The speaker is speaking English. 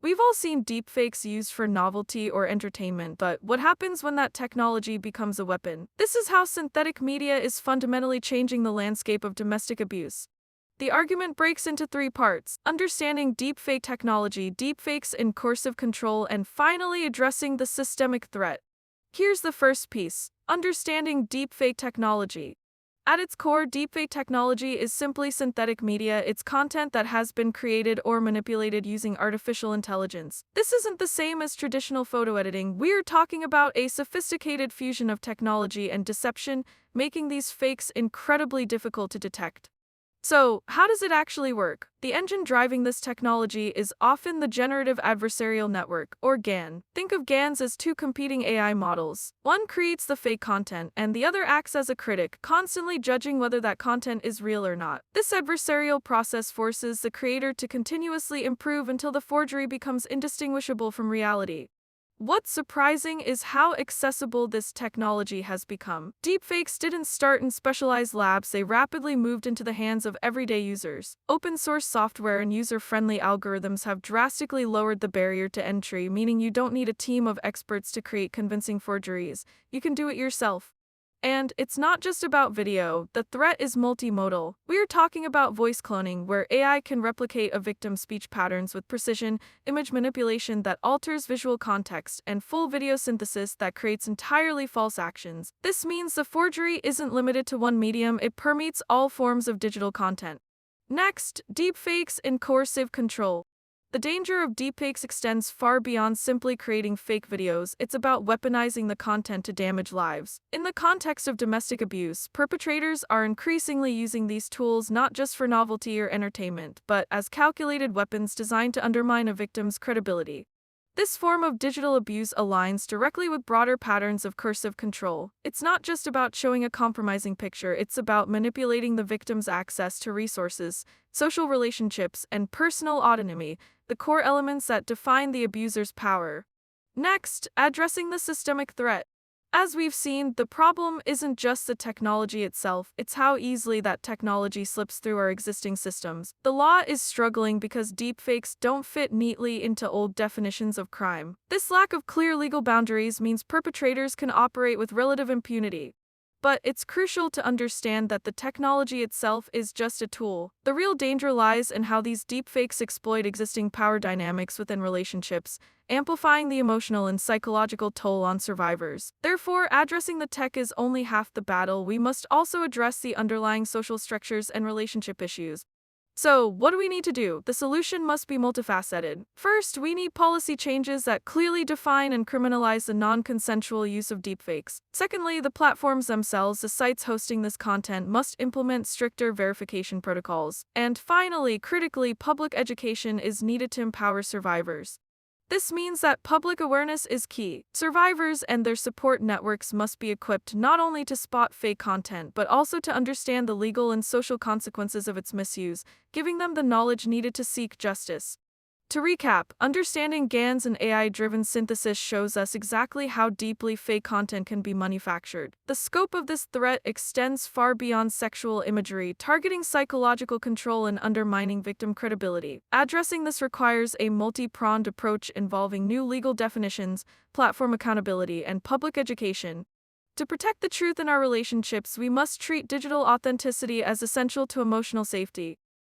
We've all seen deepfakes used for novelty or entertainment, but what happens when that technology becomes a weapon? This is how synthetic media is fundamentally changing the landscape of domestic abuse. The argument breaks into three parts: understanding deepfake technology, deepfakes in coercive control, and finally addressing the systemic threat. Here's the first piece: understanding deepfake technology. At its core, deepfake technology is simply synthetic media. It's content that has been created or manipulated using artificial intelligence. This isn't the same as traditional photo editing. We're talking about a sophisticated fusion of technology and deception, making these fakes incredibly difficult to detect. So, how does it actually work? The engine driving this technology is often the Generative Adversarial Network, or GAN. Think of GANs as two competing AI models. One creates the fake content, and the other acts as a critic, constantly judging whether that content is real or not. This adversarial process forces the creator to continuously improve until the forgery becomes indistinguishable from reality. What's surprising is how accessible this technology has become. Deepfakes didn't start in specialized labs, they rapidly moved into the hands of everyday users. Open source software and user-friendly algorithms have drastically lowered the barrier to entry, meaning you don't need a team of experts to create convincing forgeries. You can do it yourself. And it's not just about video, the threat is multimodal. We're talking about voice cloning, where AI can replicate a victim's speech patterns with precision, image manipulation that alters visual context, and full video synthesis that creates entirely false actions. This means the forgery isn't limited to one medium, it permeates all forms of digital content. Next, deepfakes and coercive control. The danger of deepfakes extends far beyond simply creating fake videos. It's about weaponizing the content to damage lives. In the context of domestic abuse, perpetrators are increasingly using these tools not just for novelty or entertainment, but as calculated weapons designed to undermine a victim's credibility. This form of digital abuse aligns directly with broader patterns of coercive control. It's not just about showing a compromising picture, it's about manipulating the victim's access to resources, social relationships, and personal autonomy, the core elements that define the abuser's power. Next, addressing the systemic threat. As we've seen, the problem isn't just the technology itself, it's how easily that technology slips through our existing systems. The law is struggling because deepfakes don't fit neatly into old definitions of crime. This lack of clear legal boundaries means perpetrators can operate with relative impunity. But it's crucial to understand that the technology itself is just a tool. The real danger lies in how these deepfakes exploit existing power dynamics within relationships, amplifying the emotional and psychological toll on survivors. Therefore, addressing the tech is only half the battle. We must also address the underlying social structures and relationship issues. So, what do we need to do? The solution must be multifaceted. First, we need policy changes that clearly define and criminalize the non-consensual use of deepfakes. Secondly, the platforms themselves, the sites hosting this content, must implement stricter verification protocols. And finally, critically, public education is needed to empower survivors. This means that public awareness is key. Survivors and their support networks must be equipped not only to spot fake content, but also to understand the legal and social consequences of its misuse, giving them the knowledge needed to seek justice. To recap, understanding GANs and AI-driven synthesis shows us exactly how deeply fake content can be manufactured. The scope of this threat extends far beyond sexual imagery, targeting psychological control and undermining victim credibility. Addressing this requires a multi-pronged approach involving new legal definitions, platform accountability, and public education. To protect the truth in our relationships, we must treat digital authenticity as essential to emotional safety.